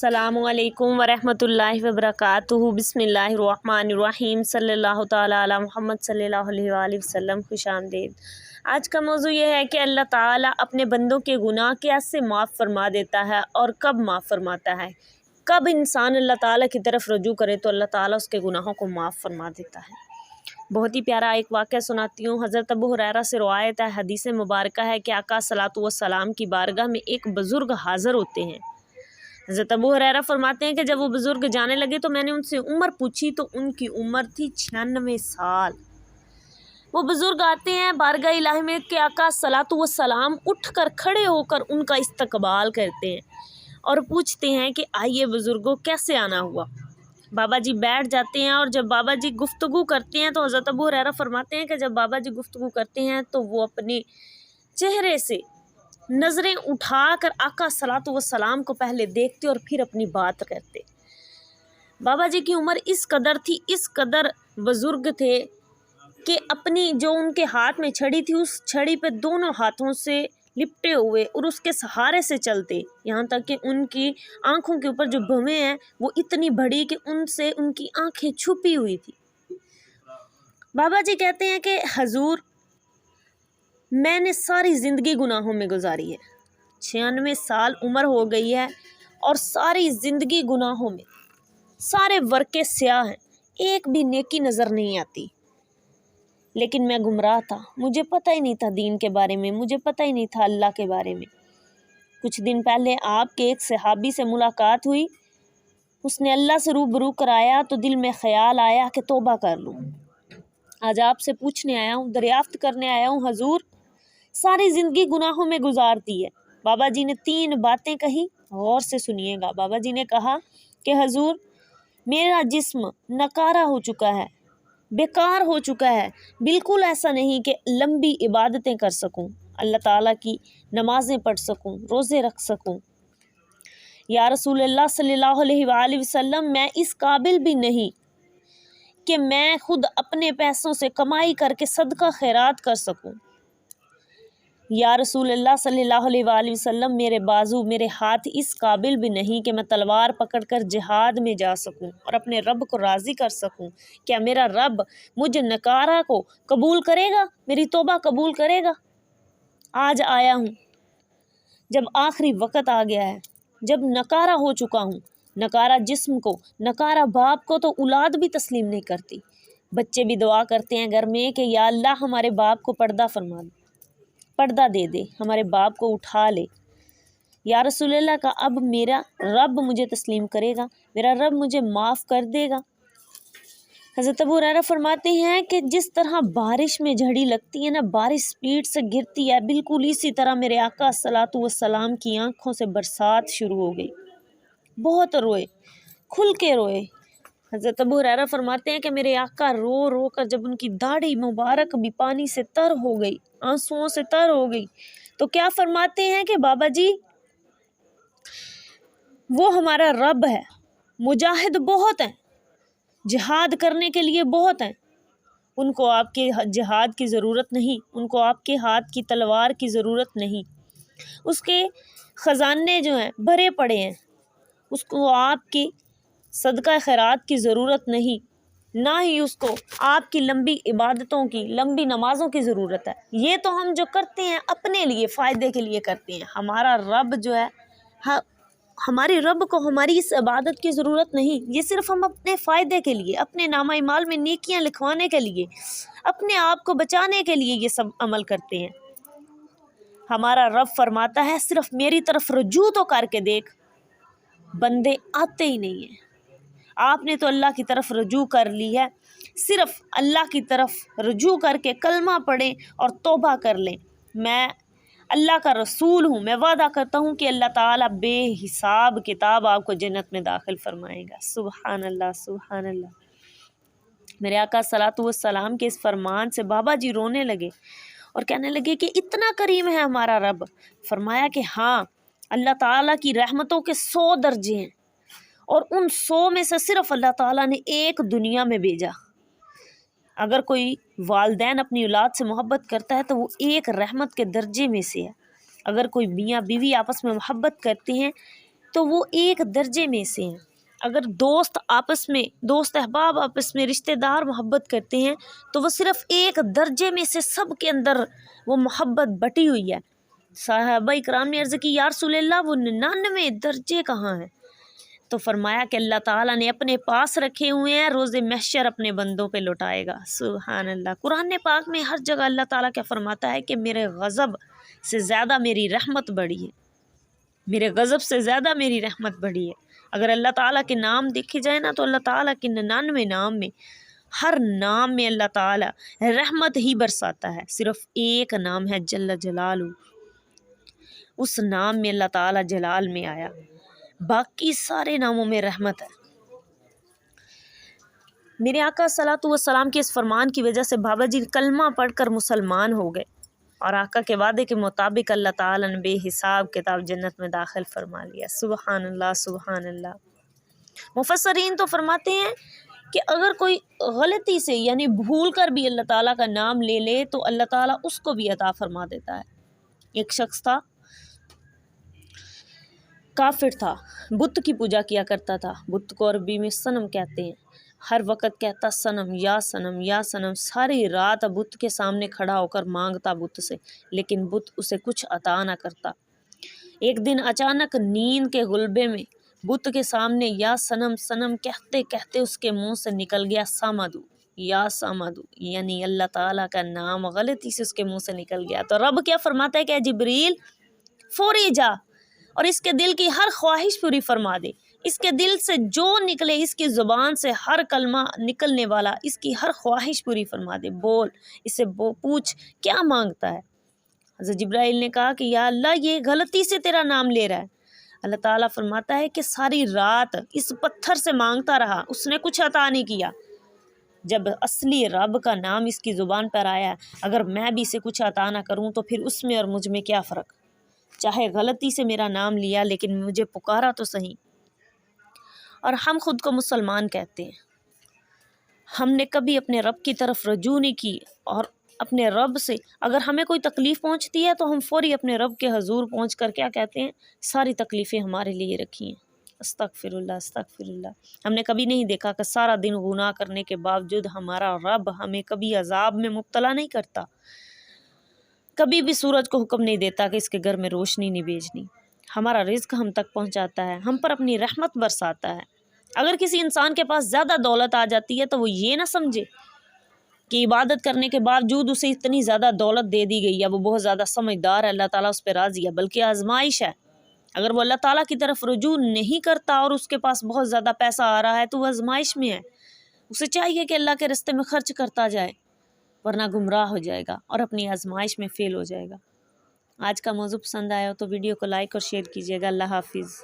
अस्सलामु अलैकुम वरहमतुल्लाहि वबरकातुहू। बिस्मिल्लाहिर्रहमानिर्रहीम। सल्लल्लाहु ताला अला मुहम्मद सल्लल्लाहु अलैहि वसल्लम। खुशामदीद। आज का मौजू ये है कि अल्लाह ताला अपने बंदों के गुनाह कैसे माफ़ फरमा देता है और कब माफ़ फरमाता है। कब इंसान अल्लाह ताला की तरफ रुजू करे तो अल्लाह ताला उसके गुनाहों को माफ़ फरमा देता है। बहुत ही प्यारा एक वाक़या सुनाती हूँ। हज़रत अबू हुरैरा से रवायत है, हदीस मुबारक है कि आका सलातो व सलाम की बारगाह में एक बुज़ुर्ग हाज़िर होते हैं। हज़रत अबू हुरैरा फरमाते हैं कि जब वो बुज़ुर्ग जाने लगे तो मैंने उनसे उम्र पूछी तो उनकी उम्र थी 96 साल। वो बुज़ुर्ग आते हैं बारगाह इलाही में कि आका सलातो व सलाम उठ कर खड़े होकर उनका इस्तकबाल करते हैं और पूछते हैं कि आइए बुज़ुर्गों, कैसे आना हुआ। बाबा जी बैठ जाते हैं और जब बाबा जी गुफ्तगू करते हैं तो हज़रत अबू हुरैरा फरमाते हैं कि जब बाबा जी गुफ्तगू करते हैं तो वो अपने चेहरे से नज़रें उठाकर आका सलातो व सलाम को पहले देखते और फिर अपनी बात करते। बाबा जी की उम्र इस कदर थी, इस कदर बुज़ुर्ग थे कि अपनी जो उनके हाथ में छड़ी थी उस छड़ी पे दोनों हाथों से लिपटे हुए और उसके सहारे से चलते, यहाँ तक कि उनकी आँखों के ऊपर जो भवें हैं वो इतनी बड़ी कि उनसे उनकी आँखें छुपी हुई थी। बाबा जी कहते हैं कि हजूर, मैंने सारी ज़िंदगी गुनाहों में गुजारी है, 96 साल उम्र हो गई है और सारी ज़िंदगी गुनाहों में, सारे वर्के स्याह हैं, एक भी नेकी नज़र नहीं आती। लेकिन मैं गुमराह था, मुझे पता ही नहीं था दीन के बारे में, मुझे पता ही नहीं था अल्लाह के बारे में। कुछ दिन पहले आपके एक सहाबी से मुलाकात हुई, उसने अल्लाह से रूबरू कराया तो दिल में ख़याल आया कि तौबा कर लूँ। आज आपसे पूछने आया हूँ, दरियाफ्त करने आया हूँ हजूर, सारी ज़िंदगी गुनाहों में गुजारती है। बाबा जी ने 3 बातें कही, गौर से सुनिएगा। बाबा जी ने कहा कि हजूर, मेरा जिस्म नकारा हो चुका है, बेकार हो चुका है, बिल्कुल ऐसा नहीं कि लंबी इबादतें कर सकूं, अल्लाह ताला की नमाज़ें पढ़ सकूं, रोज़े रख सकूं। या रसूल अल्लाह सल्लल्लाहु अलैहि वसल्लम, मैं इस काबिल भी नहीं कि मैं खुद अपने पैसों से कमाई करके सदका खैरात कर सकूं। या रसूल अल्लाह सल्लल्लाहु अलैहि वसल्लम, मेरे बाजू, मेरे हाथ इस काबिल भी नहीं कि मैं तलवार पकड़कर जिहाद में जा सकूं और अपने रब को राज़ी कर सकूं। क्या मेरा रब मुझ नकारा को कबूल करेगा, मेरी तौबा कबूल करेगा? आज आया हूं जब आखिरी वक़्त आ गया है, जब नकारा हो चुका हूँ। नकारा जिस्म को, नकारा बाप को तो औलाद भी तस्लीम नहीं करती। बच्चे भी दुआ करते हैं घर में कि या अल्लाह हमारे बाप को पर्दा फरमा दे, पर्दा दे दे, हमारे बाप को उठा ले। या रसूल अल्लाह का अब मेरा रब मुझे तस्लीम करेगा, मेरा रब मुझे माफ़ कर देगा। हज़रत अबू हुरैरा फरमाते हैं कि जिस तरह बारिश में झड़ी लगती है ना, बारिश स्पीड से गिरती है, बिल्कुल इसी तरह मेरे आका सलातो व सलाम की आँखों से बरसात शुरू हो गई। बहुत रोए, खुल के रोए। हज़रत अबू हुरैरा फरमाते हैं कि मेरे आका रो रो कर जब उनकी दाढ़ी मुबारक भी पानी से तर हो गई, आंसुओं से तर हो गई, तो क्या फरमाते हैं कि बाबा जी, वो हमारा रब है, मुजाहिद बहुत हैं, जिहाद करने के लिए बहुत हैं, उनको आपके जिहाद की ज़रूरत नहीं, उनको आपके हाथ की तलवार की ज़रूरत नहीं, उसके ख़जाने जो हैं भरे पड़े हैं, उसको आपकी सदका खैरात की ज़रूरत नहीं, ना ही उसको आपकी लंबी इबादतों की, लंबी नमाज़ों की ज़रूरत है। ये तो हम जो करते हैं अपने लिए, फ़ायदे के लिए करते हैं। हमारा रब जो है, हमारे रब को हमारी इस इबादत की ज़रूरत नहीं, ये सिर्फ़ हम अपने फ़ायदे के लिए, अपने नामा इमाल में नेकियां लिखवाने के लिए, अपने आप को बचाने के लिए ये सब अमल करते हैं। हमारा रब फरमाता है, सिर्फ़ मेरी तरफ रुजू तो करके देख। बंदे आते ही नहीं हैं। आपने तो अल्लाह की तरफ रुजू कर ली है, सिर्फ़ अल्लाह की तरफ रुजू करके कलमा पढ़ें और तौबा कर लें। मैं अल्लाह का रसूल हूँ, मैं वादा करता हूँ कि अल्लाह ताला बेहिसाब किताब आपको जन्नत में दाखिल फरमाएगा। सुभान अल्लाह, सुभान अल्लाह। मेरे आका सलातो व सलाम के इस फरमान से बाबा जी रोने लगे और कहने लगे कि इतना करीम है हमारा रब। फरमाया कि हाँ, अल्लाह ताला की रहमतों के 100 दर्जे हैं और उन 100 में से सिर्फ अल्लाह ताला ने एक दुनिया में भेजा। अगर कोई वालदैन अपनी औलाद से मोहब्बत करता है तो वो एक रहमत के दर्जे में से है। अगर कोई मियाँ बीवी आपस में मोहब्बत करते हैं تو وہ ایک درجے میں سے ہیں۔ اگر دوست احباب آپس میں رشتہ دار محبت کرتے ہیں تو وہ صرف ایک درجے میں سے سب کے اندر وہ محبت بٹی ہوئی ہے۔ صحابہ اکرام نے عرض کی یا رسول اللہ وہ 99 درجے کہاں ہیں؟ تو فرمایا کہ اللہ تعالیٰ نے اپنے پاس رکھے ہوئے ہیں، روز محشر اپنے بندوں پہ لوٹائے گا۔ سبحان اللہ۔ قرآن پاک میں ہر جگہ اللہ تعالیٰ کیا فرماتا ہے کہ میرے غضب سے زیادہ میری رحمت بڑی ہے، میرے غضب سے زیادہ میری رحمت بڑی ہے۔ اگر اللہ تعالیٰ کے نام دیکھے جائے نا تو اللہ تعالیٰ کے 99 نام میں ہر نام میں اللہ تعالیٰ رحمت ہی برساتا ہے، صرف ایک نام ہے جل جلالہ، اس نام میں اللہ تعالیٰ جلال میں آیا، باقی سارے ناموں میں رحمت ہے۔ میرے آقا صلوات و سلام کے اس فرمان کی وجہ سے بابا جی کلمہ پڑھ کر مسلمان ہو گئے، اور آقا کے وعدے کے مطابق اللہ تعالیٰ نے بے حساب کتاب جنت میں داخل فرما لیا۔ سبحان اللہ سبحان اللہ۔ مفسرین تو فرماتے ہیں کہ اگر کوئی غلطی سے یعنی بھول کر بھی اللہ تعالیٰ کا نام لے لے تو اللہ تعالیٰ اس کو بھی عطا فرما دیتا ہے۔ ایک شخص تھا، کافر تھا، بت کی پوجا کیا کرتا تھا، بت کو عربی میں صنم کہتے ہیں، ہر وقت کہتا صنم یا صنم یا صنم، ساری رات بت کے سامنے کھڑا ہو کر مانگتا بت سے، لیکن بت اسے کچھ عطا نہ کرتا۔ ایک دن اچانک نیند کے غلبے میں بت کے سامنے یا صنم صنم کہتے کہتے اس کے منہ سے نکل گیا سامدو یا سامدو، یعنی اللہ تعالیٰ کا نام غلطی سے اس کے منہ سے نکل گیا۔ تو رب کیا فرماتا ہے کہ اے جبریل فوری جا اور اس کے دل کی ہر خواہش پوری فرما دے، اس کے دل سے جو نکلے، اس کی زبان سے ہر کلمہ نکلنے والا، اس کی ہر خواہش پوری فرما دے، بول، اس سے پوچھ کیا مانگتا ہے۔ حضرت جبرائیل نے کہا کہ یا اللہ یہ غلطی سے تیرا نام لے رہا ہے۔ اللہ تعالیٰ فرماتا ہے کہ ساری رات اس پتھر سے مانگتا رہا، اس نے کچھ عطا نہیں کیا۔ جب اصلی رب کا نام اس کی زبان پر آیا، اگر میں بھی اسے کچھ عطا نہ کروں تو پھر اس میں اور مجھ میں کیا فرق، چاہے غلطی سے میرا نام لیا لیکن مجھے پکارا تو صحیح۔ اور ہم خود کو مسلمان کہتے ہیں، ہم نے کبھی اپنے رب کی طرف رجوع نہیں کی، اور اپنے رب سے اگر ہمیں کوئی تکلیف پہنچتی ہے تو ہم فوری اپنے رب کے حضور پہنچ کر کیا کہتے ہیں، ساری تکلیفیں ہمارے لیے رکھی ہیں، استغفر اللہ استغفر اللہ۔ ہم نے کبھی نہیں دیکھا کہ سارا دن گناہ کرنے کے باوجود ہمارا رب ہمیں کبھی عذاب میں مبتلا نہیں کرتا، کبھی بھی سورج کو حکم نہیں دیتا کہ اس کے گھر میں روشنی نہیں بھیجنی، ہمارا رزق ہم تک پہنچاتا ہے، ہم پر اپنی رحمت برساتا ہے۔ اگر کسی انسان کے پاس زیادہ دولت آ جاتی ہے تو وہ یہ نہ سمجھے کہ عبادت کرنے کے باوجود اسے اتنی زیادہ دولت دے دی گئی ہے، وہ بہت زیادہ سمجھدار ہے، اللہ تعالیٰ اس پہ راضی ہے، بلکہ آزمائش ہے۔ اگر وہ اللہ تعالیٰ کی طرف رجوع نہیں کرتا اور اس کے پاس بہت زیادہ پیسہ آ رہا ہے تو وہ آزمائش میں ہے، اسے چاہیے کہ اللہ کے راستے میں خرچ کرتا جائے، ورنہ گمراہ ہو جائے گا اور اپنی آزمائش میں فیل ہو جائے گا۔ آج کا موضوع پسند آیا ہو تو ویڈیو کو لائک اور شیئر کیجیے گا۔ اللہ حافظ۔